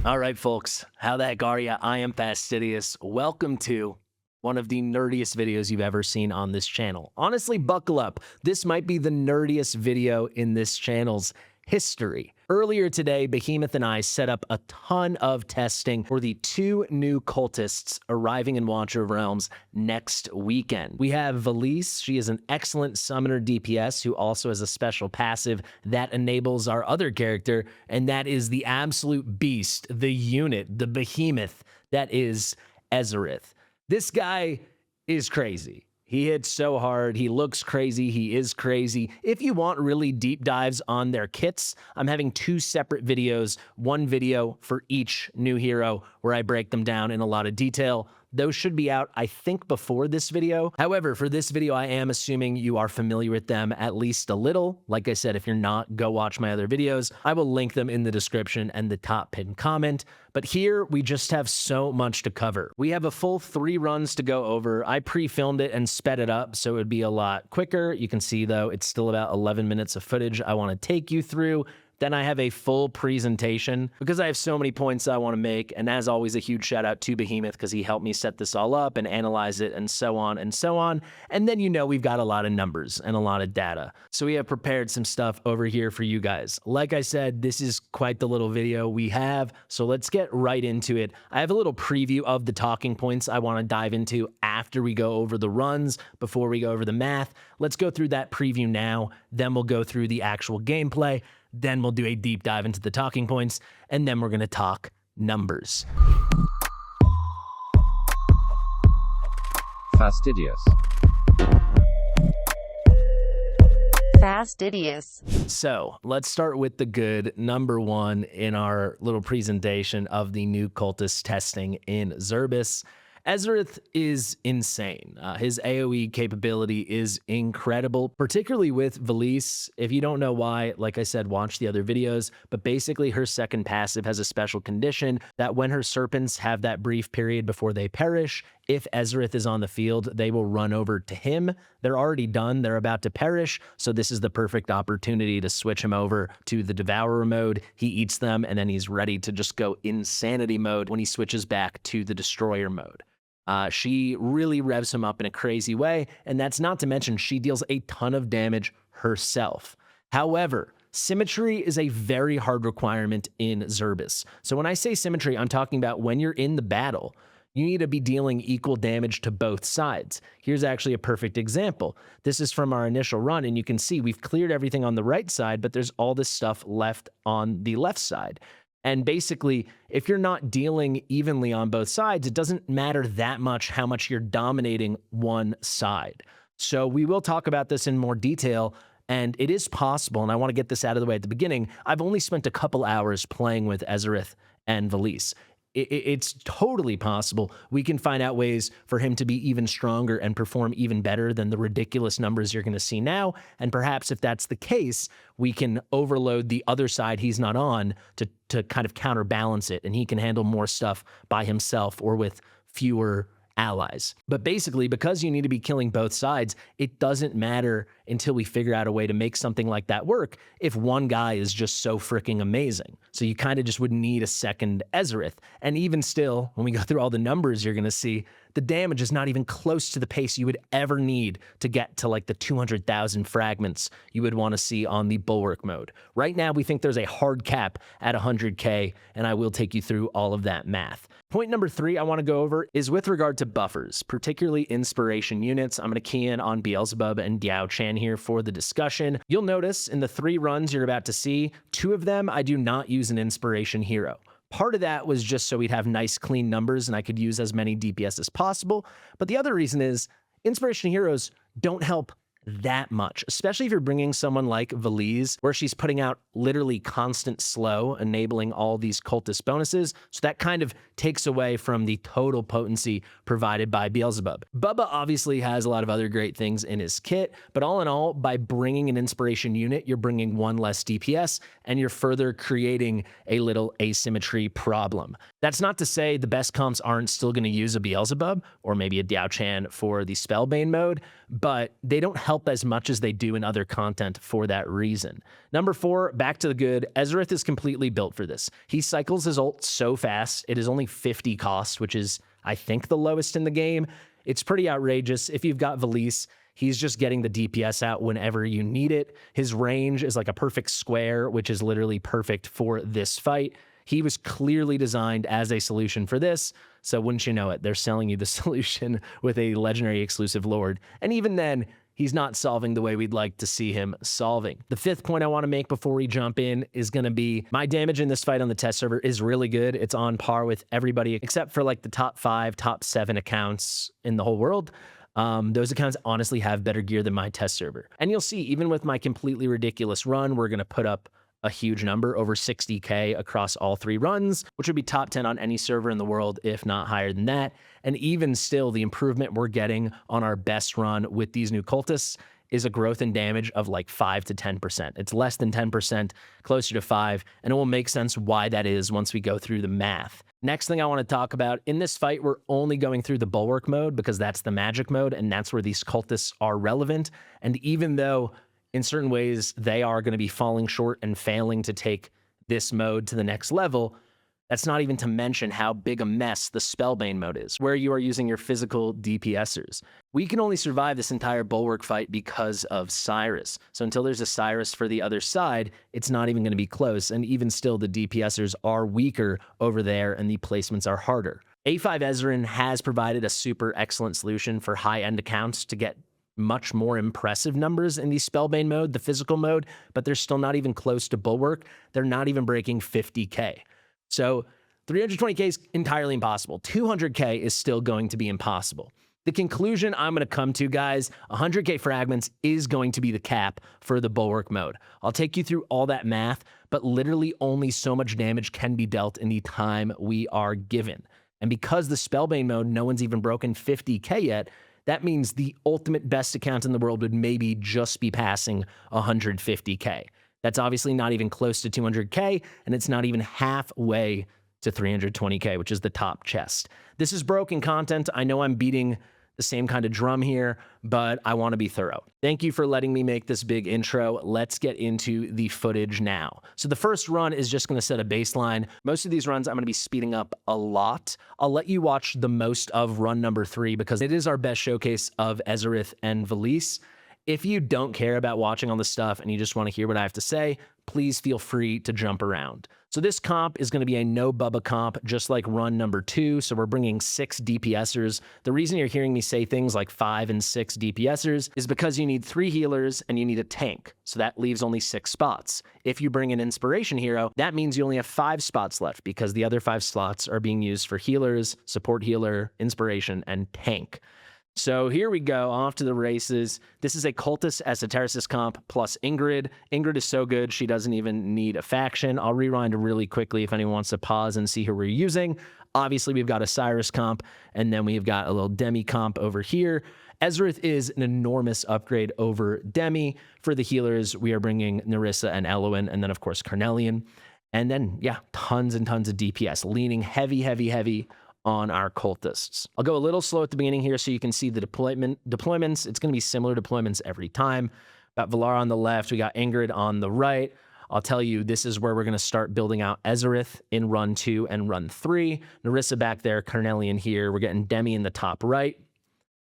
All right, folks, how that gar ya? I am Fastidious. Welcome to one of the nerdiest videos you've ever seen on this channel. Honestly, buckle up. This might be the nerdiest video in this channel's history. Earlier today, Behemoth and I set up a ton of testing for the 2 new cultists arriving in Watcher of Realms next weekend. We have Velisse. She is an excellent summoner DPS who also has a special passive that enables our other character, and that is the absolute beast, the unit, the behemoth that is Ezareth. This guy is crazy. He hits so hard, he looks crazy, he is crazy. If you want really deep dives on their kits, I'm having 2 separate videos, one video for each new hero where I break them down in a lot of detail. Those should be out, I think, before this video. However, for this video, I am assuming you are familiar with them at least a little. Like I said, if you're not, go watch my other videos. I will link them in the description and the top pinned comment. But here, we just have so much to cover. We have a full 3 runs to go over. I pre-filmed it and sped it up, so it would be a lot quicker. You can see, though, it's still about 11 minutes of footage I want to take you through. Then I have a full presentation because I have so many points I want to make. And as always, a huge shout out to Behemoth because he helped me set this all up and analyze it and so on and so on. And then, you know, we've got a lot of numbers and a lot of data. So we have prepared some stuff over here for you guys. Like I said, this is quite the little video we have. So let's get right into it. I have a little preview of the talking points I want to dive into after we go over the runs, before we go over the math. Let's go through that preview now. Then we'll go through the actual gameplay. Then we'll do a deep dive into the talking points, and then we're going to talk numbers. Fastidious. Fastidious. So let's start with the good. Number 1 in our little presentation of the new cultist testing in Zerbus. Ezareth is insane. His AoE capability is incredible, particularly with Velisse. If you don't know why, like I said, watch the other videos, but basically her second passive has a special condition that when her serpents have that brief period before they perish, if Ezareth is on the field, they will run over to him. They're already done. They're about to perish. So this is the perfect opportunity to switch him over to the Devourer mode. He eats them, and then he's ready to just go insanity mode when he switches back to the Destroyer mode. She really revs him up in a crazy way, and that's not to mention she deals a ton of damage herself. However, symmetry is a very hard requirement in Zerbus. So when I say symmetry, I'm talking about when you're in the battle, you need to be dealing equal damage to both sides. Here's actually a perfect example. This is from our initial run, and you can see we've cleared everything on the right side, but there's all this stuff left on the left side. And basically, if you're not dealing evenly on both sides, it doesn't matter that much how much you're dominating one side. So we will talk about this in more detail, and it is possible, and I want to get this out of the way at the beginning, I've only spent a couple hours playing with Ezareth and Velisse. It's totally possible we can find out ways for him to be even stronger and perform even better than the ridiculous numbers you're going to see now. And perhaps if that's the case, we can overload the other side he's not on to kind of counterbalance it, and he can handle more stuff by himself or with fewer allies. But basically, because you need to be killing both sides, it doesn't matter until we figure out a way to make something like that work if one guy is just so freaking amazing. So you kind of just would need a second Ezareth. And even still, when we go through all the numbers, you're going to see the damage is not even close to the pace you would ever need to get to like the 200,000 fragments you would want to see on the Bulwark mode. Right now, we think there's a hard cap at 100K, and I will take you through all of that math. Point number 3 I want to go over is with regard to buffers, particularly inspiration units. I'm going to key in on Beelzebub and Diao Chan here for the discussion. You'll notice in the 3 runs you're about to see, 2 of them I do not use an inspiration hero. Part of that was just so we'd have nice, clean numbers and I could use as many DPS as possible. But the other reason is inspiration heroes don't help that much, especially if you're bringing someone like Velisse, where she's putting out literally constant slow, enabling all these cultist bonuses. So that kind of takes away from the total potency provided by Beelzebub. Bubba obviously has a lot of other great things in his kit, but all in all, by bringing an inspiration unit, you're bringing 1 less DPS, and you're further creating a little asymmetry problem. That's not to say the best comps aren't still going to use a Beelzebub, or maybe a Diao Chan for the Spellbane mode, but they don't help help as much as they do in other content for that reason. Number 4, back to the good. Ezareth is completely built for this. He cycles his ult so fast. It is only 50 cost, which is, I think, the lowest in the game. It's pretty outrageous. If you've got Velisse, he's just getting the DPS out whenever you need it. His range is like a perfect square, which is literally perfect for this fight. He was clearly designed as a solution for this. So wouldn't you know it, they're selling you the solution with a legendary exclusive Lord. And even then, he's not solving the way we'd like to see him solving. The 5th point I want to make before we jump in is going to be my damage in this fight on the test server is really good. It's on par with everybody except for like the top 5, top 7 accounts in the whole world. Those accounts honestly have better gear than my test server. And you'll see, even with my completely ridiculous run, we're going to put up a huge number, over 60K across all 3 runs, which would be top 10 on any server in the world, if not higher than that. And even still, the improvement we're getting on our best run with these new cultists is a growth in damage of like 5 to 10%. It's less than 10%, closer to 5, and it will make sense why that is once we go through the math. Next thing I want to talk about, in this fight, we're only going through the bulwark mode because that's the magic mode, and that's where these cultists are relevant. And even though in certain ways they are going to be falling short and failing to take this mode to the next level, that's not even to mention how big a mess the Spellbane mode is, where you are using your physical DPSers. We can only survive this entire bulwark fight because of Cyrus. So until there's a Cyrus for the other side, it's not even going to be close. And even still, the DPSers are weaker over there and the placements are harder. A5 Ezareth has provided a super excellent solution for high-end accounts to get much more impressive numbers in the Spellbane mode, the physical mode, but they're still not even close to bulwark. They're not even breaking 50K. So 320K is entirely impossible. 200K is still going to be impossible. The conclusion I'm going to come to, guys, 100K fragments is going to be the cap for the bulwark mode. I'll take you through all that math, but literally only so much damage can be dealt in the time we are given. And because the Spellbane mode, no one's even broken 50K yet, that means the ultimate best account in the world would maybe just be passing 150K. That's obviously not even close to 200K, and it's not even halfway to 320K, which is the top chest. This is broken content. I know I'm beating the same kind of drum here, but I want to be thorough. Thank you for letting me make this big intro. Let's get into the footage now. So the first run is just going to set a baseline. Most of these runs I'm going to be speeding up a lot. I'll let you watch the most of run number 3 because it is our best showcase of Ezareth and Velisse. If you don't care about watching all this stuff and you just want to hear what I have to say, please feel free to jump around. So this comp is going to be a no Bubba comp, just like run number 2. So we're bringing 6 DPSers. The reason you're hearing me say things like 5 and 6 DPSers is because you need 3 healers and you need a tank. So that leaves only 6 spots. If you bring an inspiration hero, that means you only have 5 spots left because the other 5 slots are being used for healers, support healer, inspiration, and tank. So here we go, off to the races. This is a Cultist Esotericist comp plus Ingrid. Ingrid is so good, she doesn't even need a faction. I'll rewind really quickly if anyone wants to pause and see who we're using. Obviously, we've got a Cyrus comp, and then we've got a little Demi comp over here. Ezareth is an enormous upgrade over Demi. For the healers, we are bringing Nerissa and Elowen, and then, of course, Carnelian. And then, yeah, tons and tons of DPS, leaning heavy, heavy, heavy on our cultists. I'll go a little slow at the beginning here so you can see the deployments. It's going to be similar deployments every time. Got Valara on the left. We got Ingrid on the right. I'll tell you, this is where we're going to start building out Ezareth in run 2 and run 3. Nerissa back there, Carnelian here. We're getting Demi in the top right.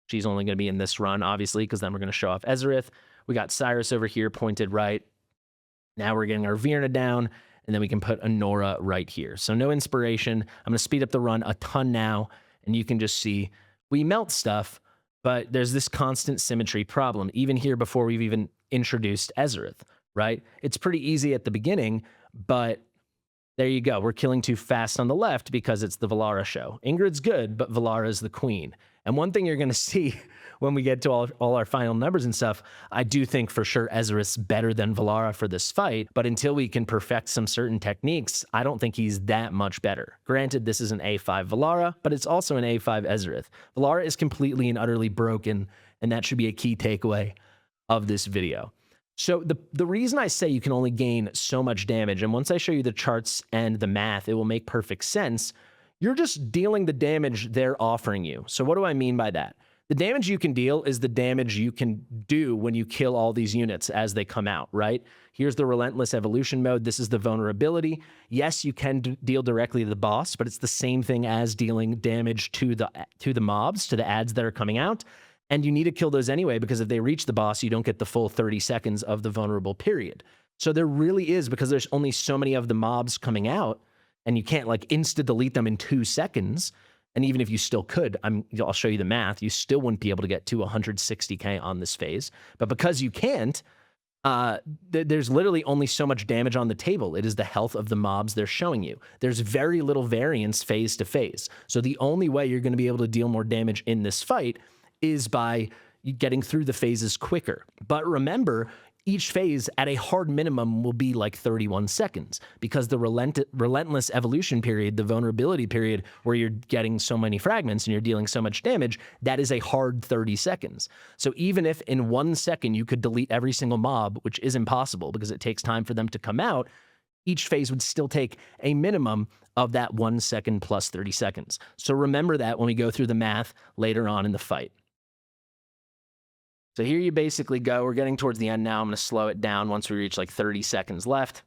She's only going to be in this run, obviously, because then we're going to show off Ezareth. We got Cyrus over here, pointed right. Now we're getting our Virna down, and then we can put a Nora right here. So no inspiration. I'm going to speed up the run a ton now, and you can just see we melt stuff, but there's this constant symmetry problem, even here before we've even introduced Ezareth, right? It's pretty easy at the beginning, but there you go. We're killing too fast on the left because it's the Valara show. Ingrid's good, but Valara is the queen. And one thing you're going to see when we get to all our final numbers and stuff, I do think for sure Ezareth's better than Valara for this fight, but until we can perfect some certain techniques, I don't think he's that much better. Granted, this is an A5 Valara, but it's also an A5 Ezareth. Valara is completely and utterly broken, and that should be a key takeaway of this video. So the reason I say you can only gain so much damage, and once I show you the charts and the math, it will make perfect sense, you're just dealing the damage they're offering you. So what do I mean by that? The damage you can deal is the damage you can do when you kill all these units as they come out, right? Here's the Relentless Evolution mode. This is the vulnerability. Yes, you can deal directly to the boss, but it's the same thing as dealing damage to the mobs, to the ads that are coming out. And you need to kill those anyway, because if they reach the boss, you don't get the full 30 seconds of the vulnerable period. So there really is, because there's only so many of the mobs coming out, and you can't like insta-delete them in 2 seconds. And even if you still could, I'll show you the math, you still wouldn't be able to get to 160k on this phase. But because you can't, there's literally only so much damage on the table. It is the health of the mobs they're showing you. There's very little variance phase to phase. So the only way you're going to be able to deal more damage in this fight is by getting through the phases quicker. But remember, each phase at a hard minimum will be like 31 seconds, because the relentless evolution period, the vulnerability period where you're getting so many fragments and you're dealing so much damage, that is a hard 30 seconds. So even if in 1 second you could delete every single mob, which is impossible because it takes time for them to come out, each phase would still take a minimum of that 1 second plus 30 seconds. So remember that when we go through the math later on in the fight. So here you basically go. We're getting towards the end now. I'm going to slow it down once we reach like 30 seconds left.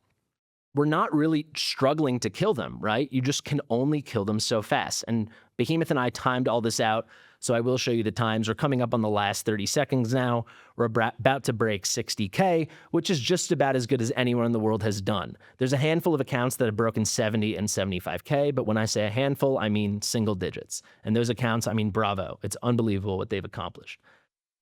We're not really struggling to kill them, right? You just can only kill them so fast. And Behemoth and I timed all this out, so I will show you the times. We're coming up on the last 30 seconds now. We're about to break 60K, which is just about as good as anyone in the world has done. There's a handful of accounts that have broken 70 and 75K, but when I say a handful, I mean single digits. And those accounts, I mean bravo. It's unbelievable what they've accomplished.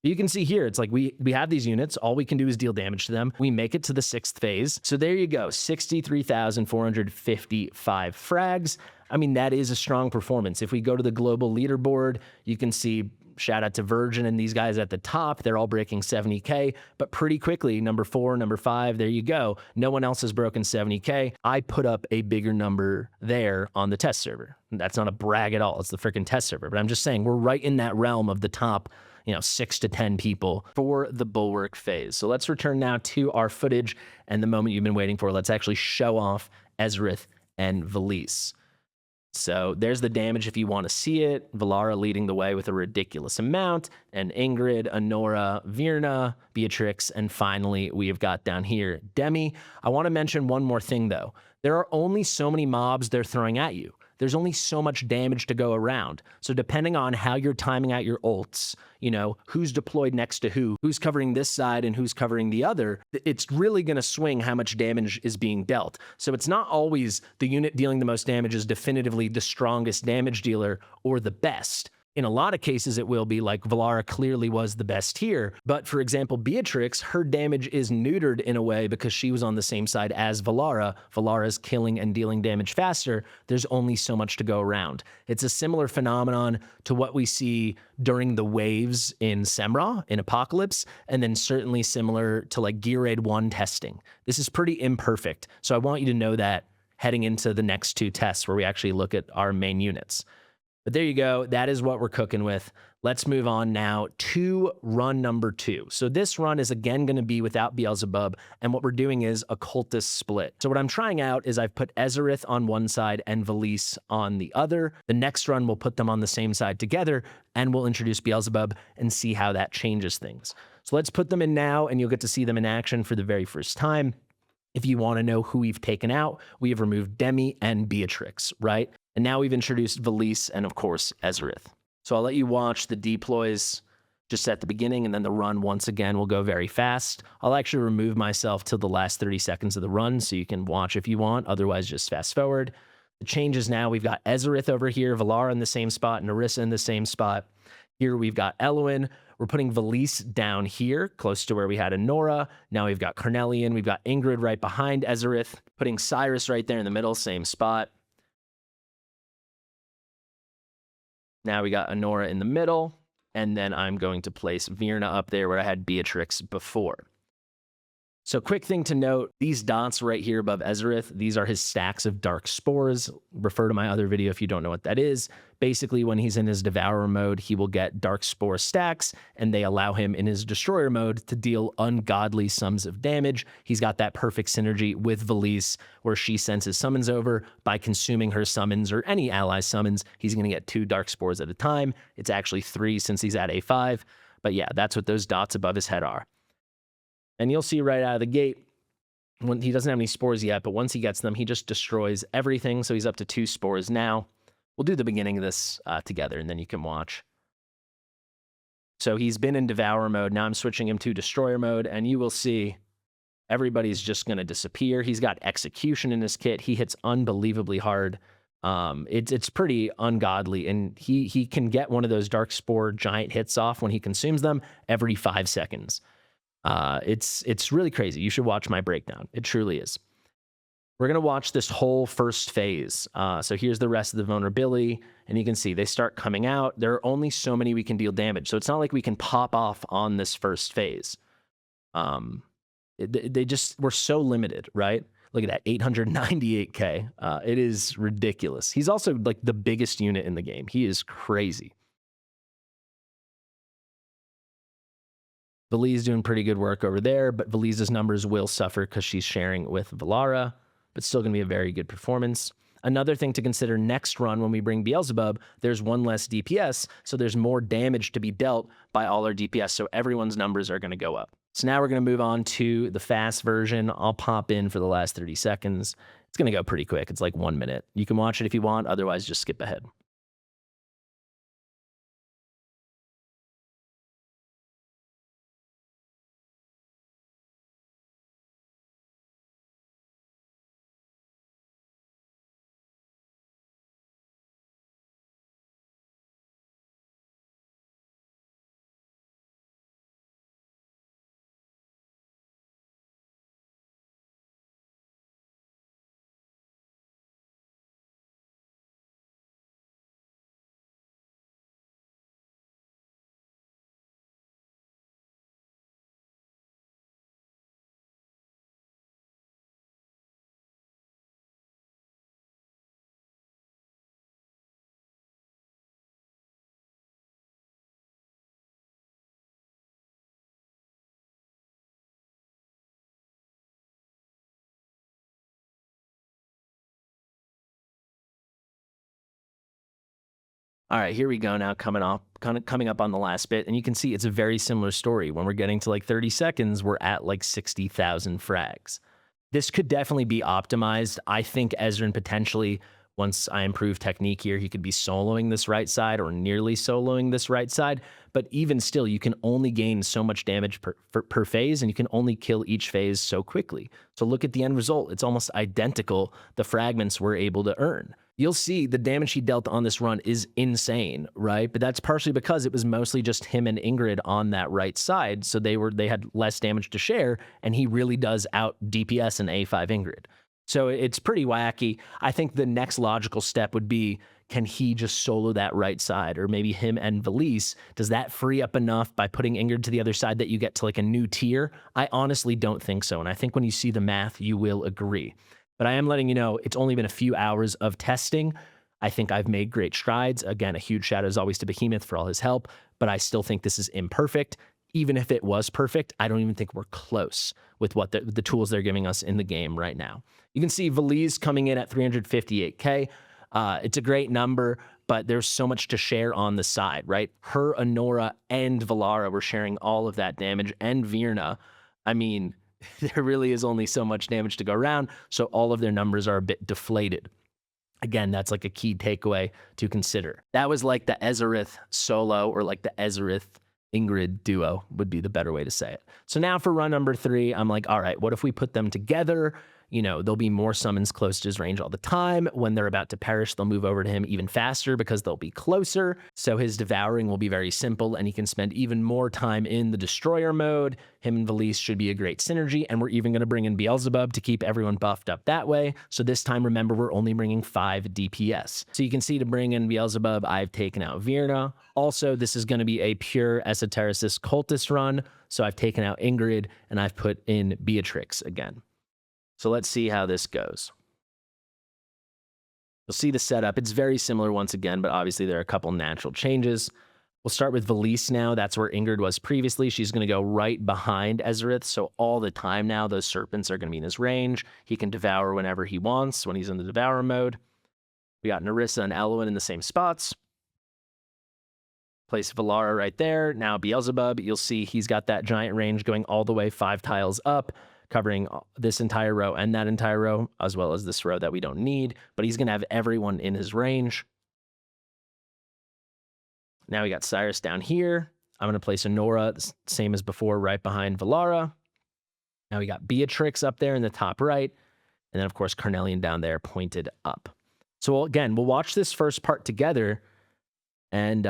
You can see here, it's like we have these units. All we can do is deal damage to them. We make it to the 6th phase. So there you go, 63,455 frags. I mean, that is a strong performance. If we go to the global leaderboard, you can see, shout out to Virgin and these guys at the top. They're all breaking 70K, but pretty quickly, number 4, number 5, there you go. No one else has broken 70K. I put up a bigger number there on the test server. That's not a brag at all. It's the freaking test server. But I'm just saying, we're right in that realm of the top 6 to 10 people for the Bulwark phase. So let's return now to our footage and the moment you've been waiting for. Let's actually show off Ezareth and Velisse. So there's the damage if you want to see it. Valara leading the way with a ridiculous amount, and Ingrid, Honora, Virna, Beatrix, and finally we have got down here Demi. I want to mention one more thing though. There are only so many mobs they're throwing at you. There's only so much damage to go around. So depending on how you're timing out your ults, who's deployed next to who's covering this side and who's covering the other, it's really going to swing how much damage is being dealt. So it's not always the unit dealing the most damage is definitively the strongest damage dealer or the best. In a lot of cases, it will be, like Valara clearly was the best here. But for example, Beatrix, her damage is neutered in a way because she was on the same side as Valara. Valara's killing and dealing damage faster. There's only so much to go around. It's a similar phenomenon to what we see during the waves in Semra, in Apocalypse, and then certainly similar to like Gear Raid 1 testing. This is pretty imperfect. So I want you to know that heading into the next 2 tests where we actually look at our main units. But there you go. That is what we're cooking with. Let's move on now to run number 2. So this run is again going to be without Beelzebub, and what we're doing is a Cultist split. So what I'm trying out is I've put Ezareth on one side and Velisse on the other. The next run we'll put them on the same side together, and we'll introduce Beelzebub and see how that changes things. So let's put them in now, and you'll get to see them in action for the very first time. If you want to know who we've taken out, we have removed Demi and Beatrix, right? And now we've introduced Velisse and, of course, Ezareth. So I'll let you watch the deploys just at the beginning, and then the run, once again, will go very fast. I'll actually remove myself till the last 30 seconds of the run, so you can watch if you want. Otherwise, just fast forward. The changes now, we've got Ezareth over here, Valara in the same spot, Narissa in the same spot. Here we've got Elwyn. We're putting Velisse down here, close to where we had Honora. Now we've got Carnelian. We've got Ingrid right behind Ezareth. Putting Cyrus right there in the middle, same spot. Now we got Honora in the middle, and then I'm going to place Virna up there where I had Beatrix before. So quick thing to note, these dots right here above Ezareth, these are his stacks of dark spores. Refer to my other video if you don't know what that is. Basically, when he's in his Devourer mode, he will get dark spore stacks, and they allow him in his Destroyer mode to deal ungodly sums of damage. He's got that perfect synergy with Velisse, where she sends his summons over. By consuming her summons or any ally summons, he's going to get 2 dark spores at a time. It's actually 3 since he's at A5. But yeah, that's what those dots above his head are. And you'll see right out of the gate, when he doesn't have any spores yet, but once he gets them, he just destroys everything. So he's up to 2 spores now. We'll do the beginning of this together, and then you can watch. So he's been in Devourer mode. Now I'm switching him to Destroyer mode, and you will see everybody's just going to disappear. He's got Execution in his kit. He hits unbelievably hard. It's pretty ungodly, and he can get one of those Dark Spore giant hits off when he consumes them every 5 seconds. It's really crazy. You should watch my breakdown. It truly is. We're going to watch this whole first phase. So here's the rest of the vulnerability, and you can see they start coming out. There are only so many we can deal damage, so it's not like we can pop off on this first phase. They just were so limited, right? Look at that, 898k. It is ridiculous. He's also like the biggest unit in the game. He is crazy. Velisse doing pretty good work over there, but Velisse's numbers will suffer because she's sharing with Valara, but still going to be a very good performance. Another thing to consider next run when we bring Beelzebub, there's 1 less DPS, so there's more damage to be dealt by all our DPS, so everyone's numbers are going to go up. So now we're going to move on to the fast version. I'll pop in for the last 30 seconds. It's going to go pretty quick. It's like 1 minute. You can watch it if you want, otherwise just skip ahead. All right, here we go now, coming up on the last bit, and you can see it's a very similar story. When we're getting to like 30 seconds, we're at like 60,000 frags. This could definitely be optimized. I think Ezrin potentially, once I improve technique here, he could be soloing this right side or nearly soloing this right side. But even still, you can only gain so much damage per phase, and you can only kill each phase so quickly. So look at the end result. It's almost identical, the fragments we're able to earn. You'll see the damage he dealt on this run is insane, right? But that's partially because it was mostly just him and Ingrid on that right side, so they had less damage to share, and he really does out DPS an A5 Ingrid. So it's pretty wacky. I think the next logical step would be, can he just solo that right side? Or maybe him and Velisse, does that free up enough by putting Ingrid to the other side that you get to like a new tier? I honestly don't think so, and I think when you see the math, you will agree. But I am letting you know, it's only been a few hours of testing. I think I've made great strides. Again, a huge shout out as always to Behemoth for all his help, but I still think this is imperfect. Even if it was perfect, I don't even think we're close with what the tools they're giving us in the game right now. You can see Velisse coming in at 358k. It's a great number, but there's so much to share on the side, right? Her, Honora, and Valara were sharing all of that damage, and Virna. I mean, there really is only so much damage to go around, so all of their numbers are a bit deflated. Again, that's like a key takeaway to consider. That was like the Ezareth solo, or like the Ezareth Ingrid duo would be the better way to say it. So now for run number 3, I'm like, all right, what if we put them together? there'll be more summons close to his range all the time. When they're about to perish, they'll move over to him even faster because they'll be closer. So his devouring will be very simple, and he can spend even more time in the destroyer mode. Him and Velisse should be a great synergy, and we're even going to bring in Beelzebub to keep everyone buffed up that way. So this time, remember, we're only bringing 5 DPS. So you can see to bring in Beelzebub, I've taken out Virna. Also, this is going to be a pure Esotericist Cultist run. So I've taken out Ingrid, and I've put in Beatrix again. So let's see how this goes. You'll see the setup. It's very similar once again, but obviously there are a couple natural changes. We'll start with Velisse now. That's where Ingrid was previously. She's going to go right behind Ezareth. So all the time now, those serpents are going to be in his range. He can devour whenever he wants when he's in the Devourer mode. We got Nerissa and Elwyn in the same spots. Place Valara right there. Now Beelzebub, you'll see he's got that giant range going all the way 5 tiles up, covering this entire row and that entire row, as well as this row that we don't need. But he's going to have everyone in his range. Now we got Cyrus down here. I'm going to place Honora, same as before, right behind Valara. Now we got Beatrix up there in the top right. And then, of course, Carnelian down there pointed up. So, again, we'll watch this first part together, and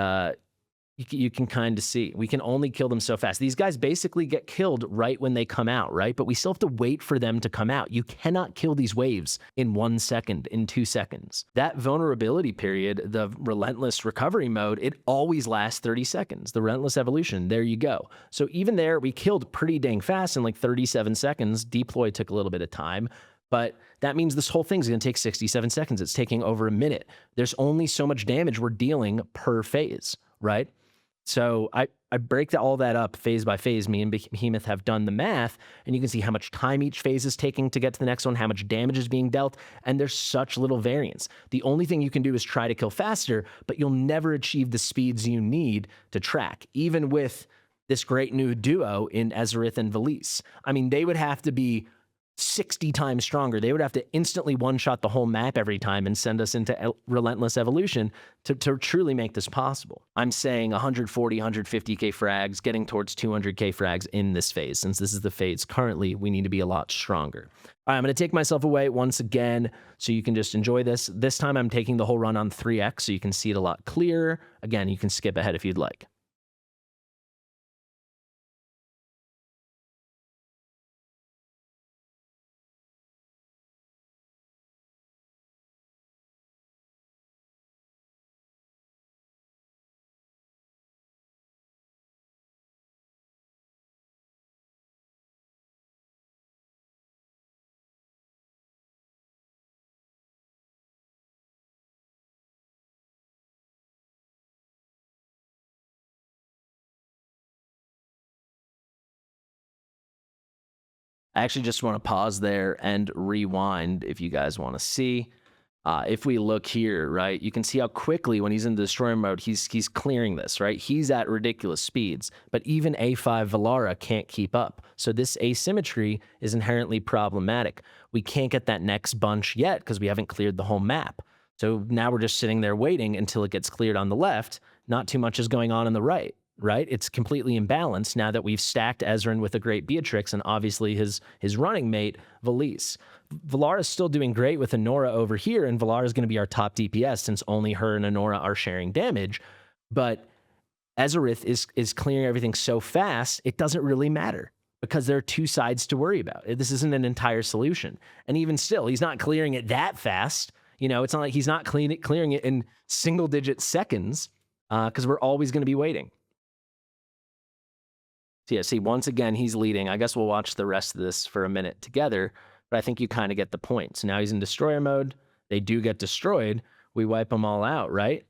you can kind of see. We can only kill them so fast. These guys basically get killed right when they come out, right? But we still have to wait for them to come out. You cannot kill these waves in 1 second, in 2 seconds. That vulnerability period, the relentless recovery mode, it always lasts 30 seconds. The relentless evolution, there you go. So even there, we killed pretty dang fast in like 37 seconds. Deploy took a little bit of time. But that means this whole thing's going to take 67 seconds. It's taking over a minute. There's only so much damage we're dealing per phase, right? So I break all that up phase by phase. Me and Behemoth have done the math, and you can see how much time each phase is taking to get to the next one, how much damage is being dealt, and there's such little variance. The only thing you can do is try to kill faster, but you'll never achieve the speeds you need to track, even with this great new duo in Ezareth and Velisse. I mean, they would have to be 60 times stronger. They would have to instantly one-shot the whole map every time and send us into relentless evolution to truly make this possible. I'm saying 140, 150k frags, getting towards 200k frags in this phase. Since this is the phase currently, we need to be a lot stronger. All right, I'm going to take myself away once again so you can just enjoy this. This time I'm taking the whole run on 3x so you can see it a lot clearer. Again, you can skip ahead if you'd like. I actually just want to pause there and rewind if you guys want to see. If we look here, right, you can see how quickly when he's in destroyer mode, he's clearing this, right? He's at ridiculous speeds, but even A5 Valara can't keep up. So this asymmetry is inherently problematic. We can't get that next bunch yet because we haven't cleared the whole map. So now we're just sitting there waiting until it gets cleared on the left. Not too much is going on the right. Right? It's completely imbalanced now that we've stacked Ezran with a great Beatrix and obviously his running mate, Velisse. Valara's still doing great with Honora over here, and Valara's going to be our top DPS since only her and Honora are sharing damage. But Ezareth is clearing everything so fast, it doesn't really matter because there are 2 sides to worry about. This isn't an entire solution. And even still, he's not clearing it that fast. It's not like he's not clearing it in single-digit seconds because we're always going to be waiting. So yeah, see, once again, he's leading. I guess we'll watch the rest of this for a minute together, but I think you kind of get the point. So now he's in destroyer mode. They do get destroyed. We wipe them all out, right?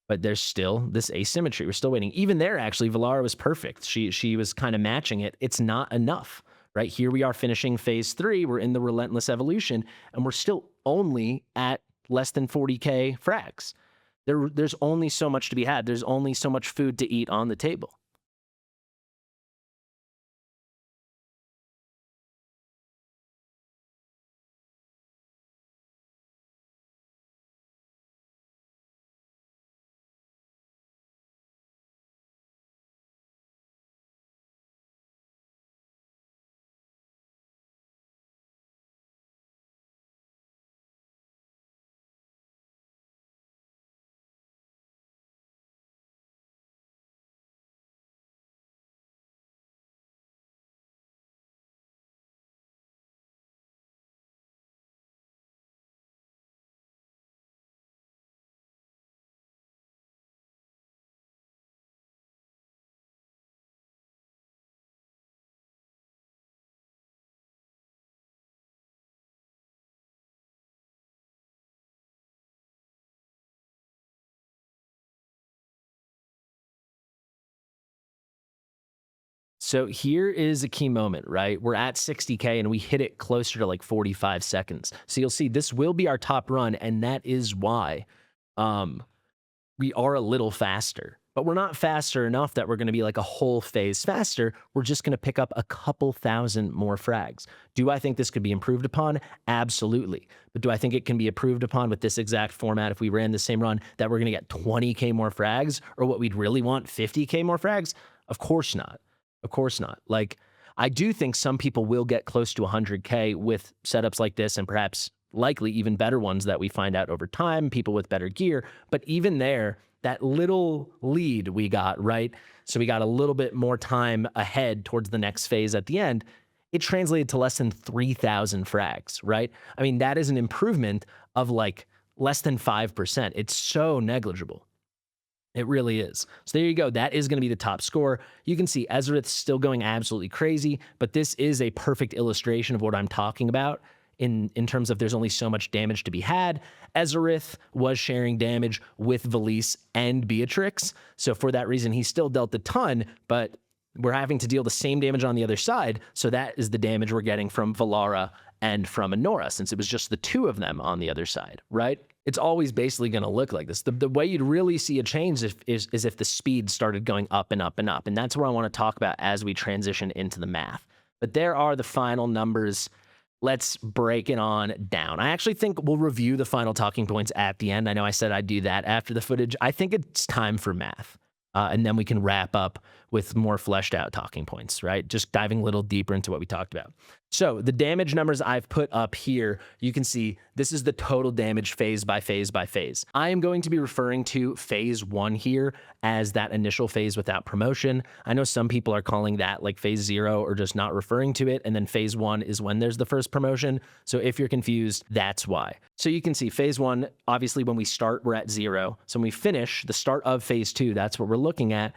But there's still this asymmetry. We're still waiting. Even there, actually, Valara was perfect. She was kind of matching it. It's not enough, right? Here we are finishing phase 3. We're in the relentless evolution, and we're still only at less than 40k frags. There's only so much to be had. There's only so much food to eat on the table. So here is a key moment, right? We're at 60K and we hit it closer to like 45 seconds. So you'll see this will be our top run, and that is why we are a little faster. But we're not faster enough that we're going to be like a whole phase faster. We're just going to pick up a couple thousand more frags. Do I think this could be improved upon? Absolutely. But do I think it can be improved upon with this exact format if we ran the same run, that we're going to get 20K more frags, or what we'd really want, 50K more frags? Of course not. Of course not. Like, I do think some people will get close to 100K with setups like this, and perhaps likely even better ones that we find out over time, people with better gear. But even there, that little lead we got, right? So we got a little bit more time ahead towards the next phase at the end. It translated to less than 3,000 frags, right? I mean, that is an improvement of like less than 5%. It's so negligible. It really is. So there you go. That is going to be the top score. You can see Ezareth still going absolutely crazy, but this is a perfect illustration of what I'm talking about in terms of there's only so much damage to be had. Ezareth was sharing damage with Velisse and Beatrix. So for that reason, he still dealt a ton, but we're having to deal the same damage on the other side. So that is the damage we're getting from Valara and from Anora, since it was just the two of them on the other side, right? It's always basically going to look like this. The way you'd really see a change is if the speed started going up and up and up. And that's what I want to talk about as we transition into the math. But there are the final numbers. Let's break it on down. I actually think we'll review the final talking points at the end. I know I said I'd do that after the footage. I think it's time for math. And then we can wrap up with more fleshed out talking points, right? Just diving a little deeper into what we talked about. So the damage numbers I've put up here, you can see this is the total damage phase by phase by phase. I am going to be referring to phase 1 here as that initial phase without promotion. I know some people are calling that like phase 0 or just not referring to it. And then phase 1 is when there's the first promotion. So if you're confused, that's why. So you can see phase 1, obviously when we start, we're at 0. So when we finish the start of phase 2, that's what we're looking at.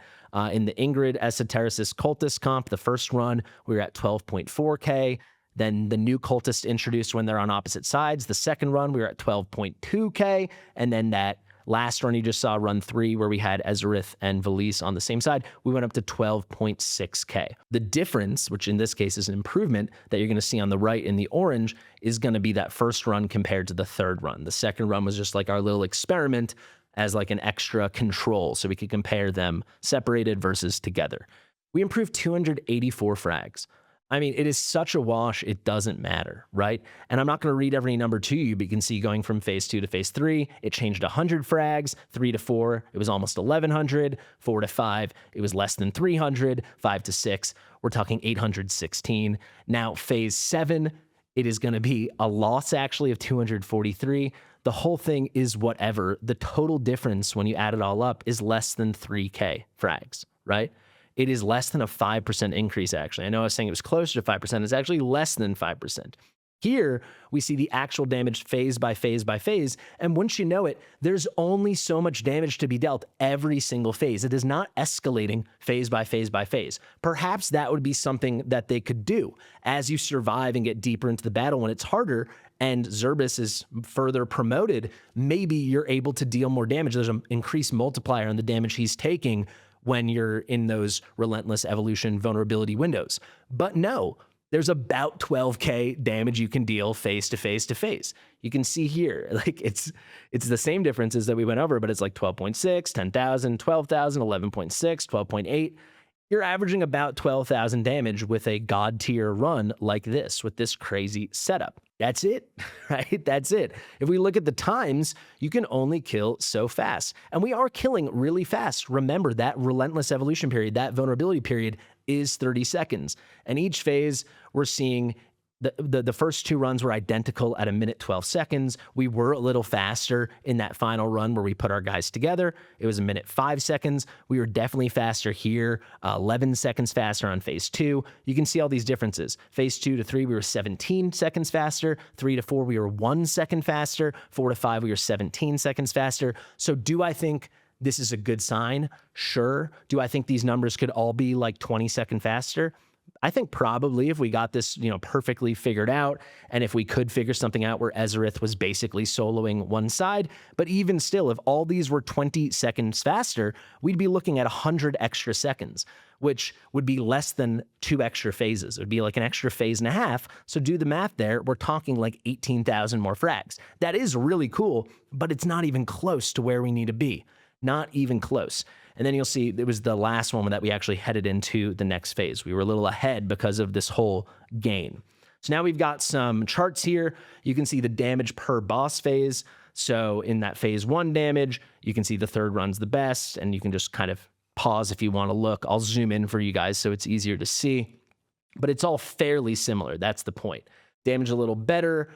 In the Ingrid Esotericist Cultist comp, the first run, we were at 12.4K. Then the new Cultist introduced when they're on opposite sides. The second run, we were at 12.2K. And then that last run you just saw, run 3, where we had Ezareth and Velisse on the same side, we went up to 12.6K. The difference, which in this case is an improvement that you're going to see on the right in the orange, is going to be that first run compared to the third run. The second run was just like our little experiment as like an extra control, so we could compare them separated versus together. We improved 284 frags. I mean, it is such a wash, it doesn't matter, right? And I'm not going to read every number to you, but you can see going from phase 2 to phase 3, it changed 100 frags. 3 to 4, it was almost 1,100. 4 to 5, it was less than 300. 5 to 6, we're talking 816. Now, phase 7, it is going to be a loss actually of 243. The whole thing is whatever. The total difference when you add it all up is less than 3K frags, right? It is less than a 5% increase, actually. I know I was saying it was closer to 5%. It's actually less than 5%. Here, we see the actual damage phase by phase by phase, and once you know it, there's only so much damage to be dealt every single phase. It is not escalating phase by phase by phase. Perhaps that would be something that they could do as you survive and get deeper into the battle when it's harder, and Zerbus is further promoted. Maybe you're able to deal more damage. There's an increased multiplier on the damage he's taking when you're in those relentless evolution vulnerability windows. But no, there's about 12K damage you can deal phase to phase to phase. You can see here, like it's the same differences that we went over, but it's like 12.6, 10,000, 12,000, 11.6, 12.8. You're averaging about 12,000 damage with a god tier run like this, with this crazy setup. That's it, right? That's it. If we look at the times, you can only kill so fast. And we are killing really fast. Remember, that relentless evolution period, that vulnerability period is 30 seconds. And each phase, we're seeing the first 2 runs were identical at 1:12 seconds. We were a little faster in that final run where we put our guys together. It was 1:05 seconds. We were definitely faster here, 11 seconds faster on phase 2. You can see all these differences. Phase 2 to 3, we were 17 seconds faster. 3 to 4, we were 1 second faster. 4 to 5, we were 17 seconds faster. So do I think this is a good sign? Sure. Do I think these numbers could all be like 20 seconds faster? I think probably if we got this, perfectly figured out, and if we could figure something out where Ezareth was basically soloing one side, but even still, if all these were 20 seconds faster, we'd be looking at 100 extra seconds, which would be less than 2 extra phases. It would be like an extra phase and a half. So do the math there. We're talking like 18,000 more frags. That is really cool, but it's not even close to where we need to be. Not even close. And then you'll see it was the last one that we actually headed into the next phase. We were a little ahead because of this whole gain. So now we've got some charts here. You can see the damage per boss phase. So in that phase 1 damage, you can see the third run's the best, and you can just kind of pause if you want to look. I'll zoom in for you guys so it's easier to see. But it's all fairly similar. That's the point. Damage a little better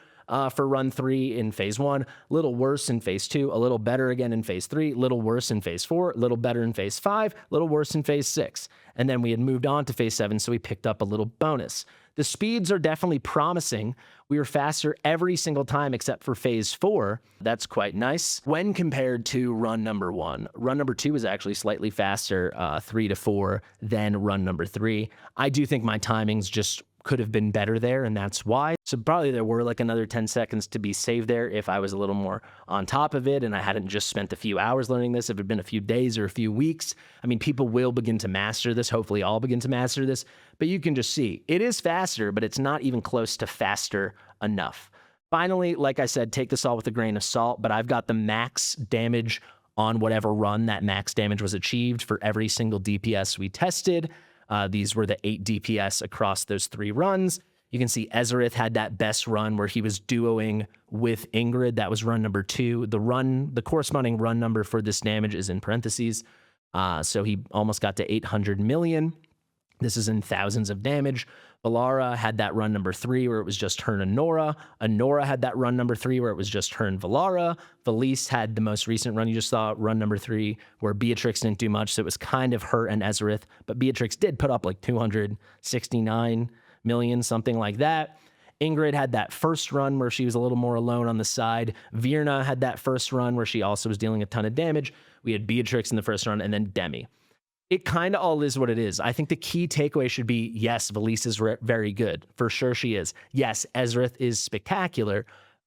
for run 3 in phase 1, a little worse in phase 2, a little better again in phase 3, a little worse in phase 4, a little better in phase 5, a little worse in phase 6. And then we had moved on to phase 7, so we picked up a little bonus. The speeds are definitely promising. We were faster every single time except for phase 4. That's quite nice. When compared to run number 1, run number 2 was actually slightly faster, 3 to 4, than run number 3. I do think my timings just could have been better there, and that's why. So probably there were like another 10 seconds to be saved there if I was a little more on top of it and I hadn't just spent a few hours learning this. If it had been a few days or a few weeks, I mean, people will begin to master this. Hopefully I'll begin to master this, but you can just see it is faster, but it's not even close to faster enough. Finally, like I said, take this all with a grain of salt, but I've got the max damage on whatever run that max damage was achieved for every single DPS we tested. These were the 8 DPS across those 3 runs. You can see Ezareth had that best run where he was duoing with Ingrid. That was run number 2. The corresponding run number for this damage is in parentheses. So he almost got to 800 million. This is in thousands of damage. Valara had that run number 3 where it was just her and Nora. Anora had that run number 3 where it was just her and Valara. Velisse had the most recent run you just saw, run number 3, where Beatrix didn't do much, so it was kind of her and Ezareth. But Beatrix did put up like 269 million, something like that. Ingrid had that first run where she was a little more alone on the side. Virna had that first run where she also was dealing a ton of damage. We had Beatrix in the first run, and then Demi. It kind of all is what it is. I think the key takeaway should be, yes, Velisse is very good. For sure she is. Yes, Ezareth is spectacular.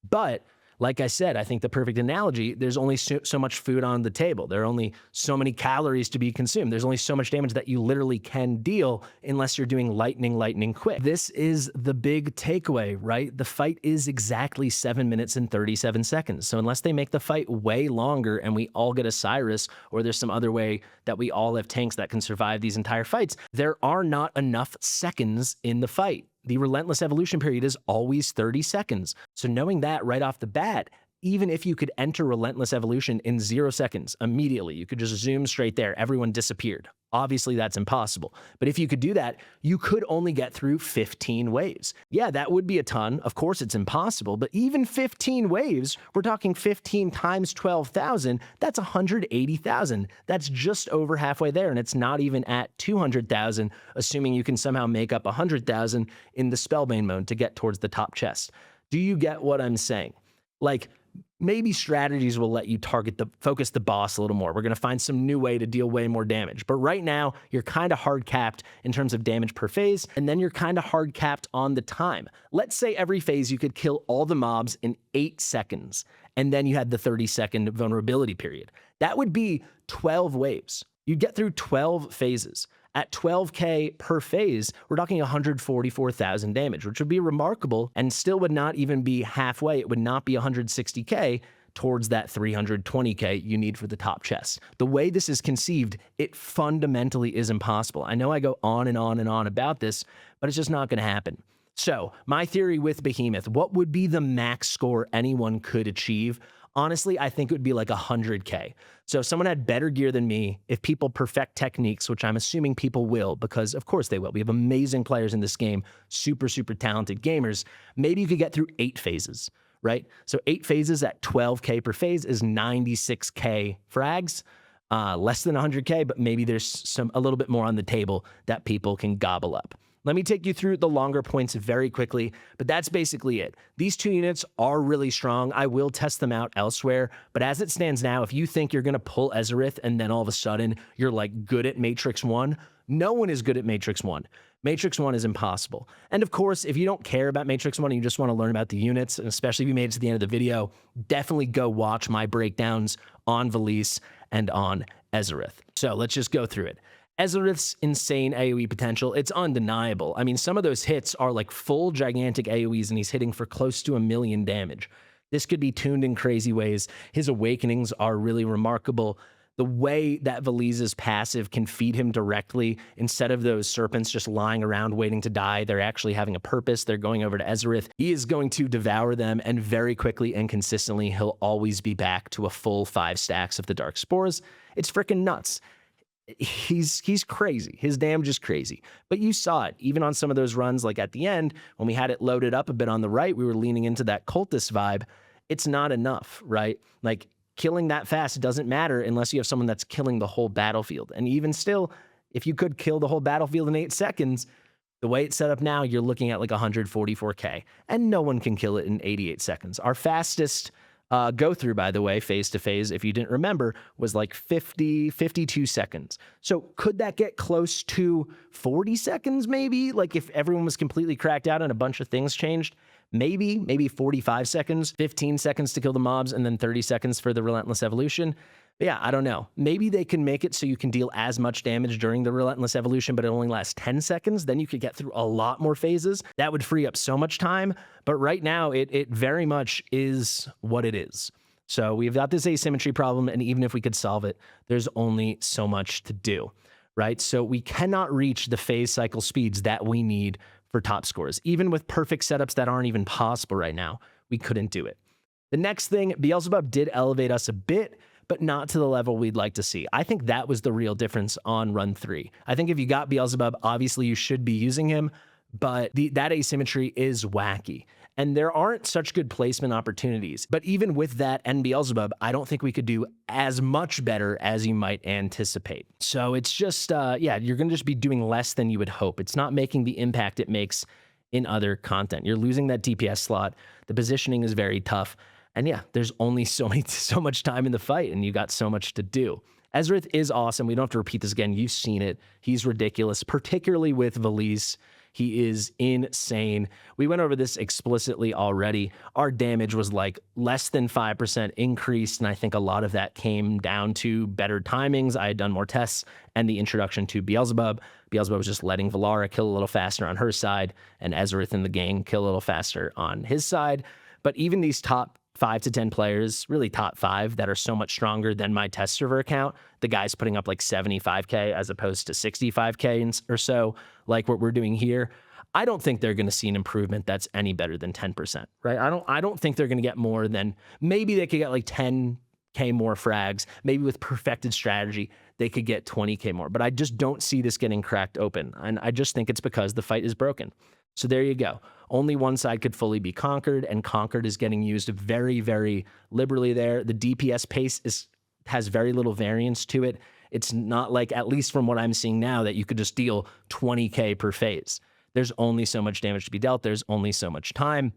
But like I said, I think the perfect analogy, there's only so much food on the table. There are only so many calories to be consumed. There's only so much damage that you literally can deal unless you're doing lightning quick. This is the big takeaway, right? The fight is exactly 7 minutes and 37 seconds. So unless they make the fight way longer and we all get a Cyrus, or there's some other way that we all have tanks that can survive these entire fights, there are not enough seconds in the fight. The relentless evolution period is always 30 seconds. So knowing that right off the bat, even if you could enter relentless evolution in 0 seconds immediately, you could just zoom straight there, everyone disappeared. Obviously that's impossible. But if you could do that, you could only get through 15 waves. Yeah, that would be a ton. Of course it's impossible, but even 15 waves, we're talking 15 times 12,000, that's 180,000. That's just over halfway there, and it's not even at 200,000, assuming you can somehow make up 100,000 in the Spellbane mode to get towards the top chest. Do you get what I'm saying? Like, maybe strategies will let you focus the boss a little more. We're going to find some new way to deal way more damage. But right now, you're kind of hard capped in terms of damage per phase, and then you're kind of hard capped on the time. Let's say every phase you could kill all the mobs in 8 seconds, and then you had the 30-second vulnerability period. That would be 12 waves. You'd get through 12 phases. At 12k per phase, we're talking 144,000 damage, which would be remarkable and still would not even be halfway. It would not be 160k towards that 320k you need for the top chest. The way this is conceived, it fundamentally is impossible. I know I go on and on and on about this, but it's just not going to happen. So my theory with Behemoth, what would be the max score anyone could achieve? Honestly, I think it would be like 100k. So if someone had better gear than me, if people perfect techniques, which I'm assuming people will, because of course they will. We have amazing players in this game, super talented gamers. Maybe you could get through 8 phases, right? So 8 phases at 12k per phase is 96k frags. Less than 100k, but maybe there's a little bit more on the table that people can gobble up. Let me take you through the longer points very quickly, but that's basically it. These 2 units are really strong. I will test them out elsewhere, but as it stands now, if you think you're going to pull Ezareth and then all of a sudden you're like good at Matrix 1, No one is good at Matrix 1. Matrix 1 is impossible. And of course, if you don't care about Matrix 1 and you just want to learn about the units, and especially if you made it to the end of the video, definitely go watch my breakdowns on Velisse and on Ezareth. So let's just go through it. Ezareth's insane AoE potential, it's undeniable. I mean, some of those hits are like full gigantic AoEs and he's hitting for close to 1 million damage. This could be tuned in crazy ways. His awakenings are really remarkable. The way that Velisse's passive can feed him directly, instead of those serpents just lying around waiting to die, they're actually having a purpose. They're going over to Ezareth. He is going to devour them, and very quickly and consistently, he'll always be back to a full 5 stacks of the Dark Spores. It's freaking nuts. He's crazy. His damage is crazy. But you saw it, even on some of those runs, like at the end, when we had it loaded up a bit on the right, we were leaning into that Cultist vibe. It's not enough, right? Like, killing that fast doesn't matter unless you have someone that's killing the whole battlefield. And even still, if you could kill the whole battlefield in 8 seconds, the way it's set up now, you're looking at like 144k, and no one can kill it in 88 seconds. Our fastest go through, by the way, phase to phase, if you didn't remember, was like 52 seconds. So could that get close to 40 seconds maybe? Like if everyone was completely cracked out and a bunch of things changed? Maybe 45 seconds, 15 seconds to kill the mobs, and then 30 seconds for the Relentless Evolution. But yeah, I don't know. Maybe they can make it so you can deal as much damage during the Relentless Evolution, but it only lasts 10 seconds. Then you could get through a lot more phases. That would free up so much time. But right now, it very much is what it is. So we've got this asymmetry problem, and even if we could solve it, there's only so much to do, right? So we cannot reach the phase cycle speeds that we need for top scores. Even with perfect setups that aren't even possible right now, we couldn't do it. The next thing, Beelzebub did elevate us a bit, but not to the level we'd like to see. I think that was the real difference on run 3. I think if you got Beelzebub, obviously you should be using him, but that asymmetry is wacky. And there aren't such good placement opportunities. But even with that and Beelzebub, I don't think we could do as much better as you might anticipate. So it's just, yeah, you're going to just be doing less than you would hope. It's not making the impact it makes in other content. You're losing that DPS slot. The positioning is very tough. And yeah, there's only so much time in the fight, and you got so much to do. Ezareth is awesome. We don't have to repeat this again. You've seen it. He's ridiculous, particularly with Velisse. He is insane. We went over this explicitly already. Our damage was like less than 5% increased, and I think a lot of that came down to better timings. I had done more tests, and the introduction to Beelzebub. Beelzebub was just letting Valara kill a little faster on her side, and Ezareth and the gang kill a little faster on his side. But even these top 5 to 10 players, really top 5, that are so much stronger than my test server account, the guy's putting up like 75k as opposed to 65k or so, like what we're doing here, I don't think they're going to see an improvement that's any better than 10%, right? I don't think they're going to get more than, maybe they could get like 10k more frags. Maybe with perfected strategy, they could get 20k more. But I just don't see this getting cracked open. And I just think it's because the fight is broken. So there you go. Only one side could fully be conquered, and conquered is getting used very, very liberally there. The DPS pace has very little variance to it. It's not like, at least from what I'm seeing now, that you could just deal 20k per phase. There's only so much damage to be dealt. There's only so much time.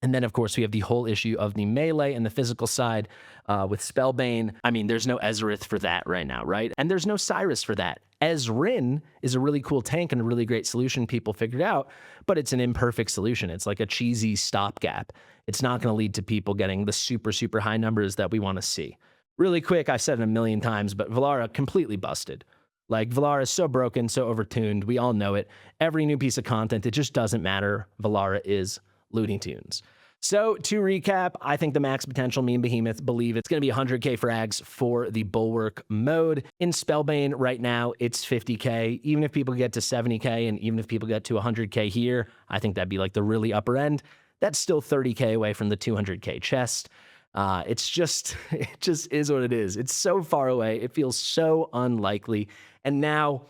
And then, of course, we have the whole issue of the melee and the physical side with Spellbane. I mean, there's no Ezareth for that right now, right? And there's no Cyrus for that. Ezrin is a really cool tank and a really great solution people figured out, but it's an imperfect solution. It's like a cheesy stopgap. It's not going to lead to people getting the super, super high numbers that we want to see. Really quick, I've said it a million times, but Valara completely busted. Like, Valara is so broken, so overtuned. We all know it. Every new piece of content, it just doesn't matter. Valara is Looney Tunes. So to recap, I think the max potential, me and Behemoth believe it's going to be 100k frags for the Bulwark mode. In Spellbane right now, it's 50k. Even if people get to 70k and even if people get to 100k here, I think that'd be like the really upper end. That's still 30k away from the 200k chest. It just is what it is. It's so far away. It feels so unlikely. And now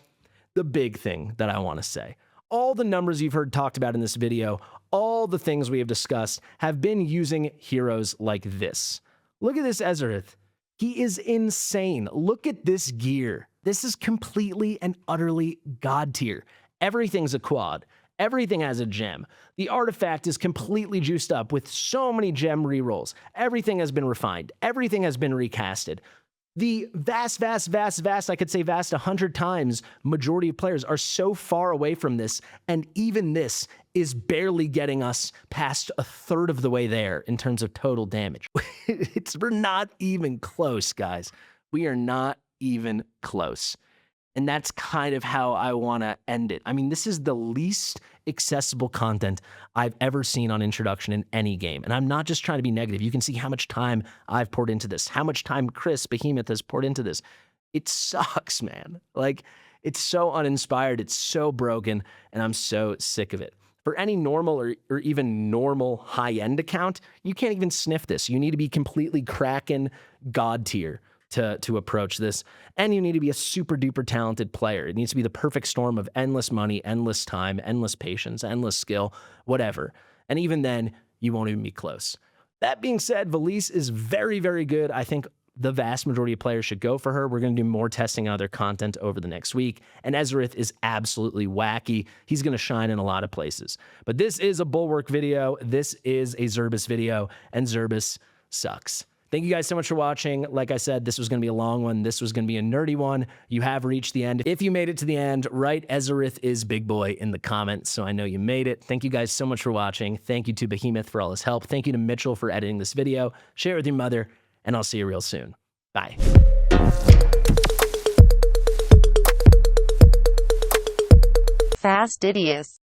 the big thing that I want to say. All the numbers you've heard talked about in this video, all the things we have discussed have been using heroes like this. Look at this Ezareth. He is insane. Look at this gear. This is completely and utterly god tier. Everything's a quad. Everything has a gem. The artifact is completely juiced up with so many gem rerolls. Everything has been refined. Everything has been recasted. The vast, I could say vast 100 times majority of players are so far away from this, and even this is barely getting us past a third of the way there in terms of total damage. We're not even close, guys. We are not even close. And that's kind of how I want to end it. I mean, this is the least accessible content I've ever seen on Introduction in any game. And I'm not just trying to be negative. You can see how much time I've poured into this, how much time Chris, Behemoth, has poured into this. It sucks, man. Like, it's so uninspired. It's so broken. And I'm so sick of it. For any normal or even normal high-end account, you can't even sniff this. You need to be completely Kraken God tier to approach this, and you need to be a super duper talented player. It needs to be the perfect storm of endless money, endless time, endless patience, endless skill, whatever. And even then, you won't even be close. That being said, Velisse is very, very good. I think the vast majority of players should go for her. We're going to do more testing on other content over the next week. And Ezareth is absolutely wacky. He's going to shine in a lot of places. But this is a Bulwark video. This is a Zerbus video, and Zerbus sucks. Thank you guys so much for watching. Like I said, this was going to be a long one. This was going to be a nerdy one. You have reached the end. If you made it to the end, write Ezareth is big boy in the comments so I know you made it. Thank you guys so much for watching. Thank you to Behemoth for all his help. Thank you to Mitchell for editing this video. Share it with your mother, and I'll see you real soon. Bye. Fastidious.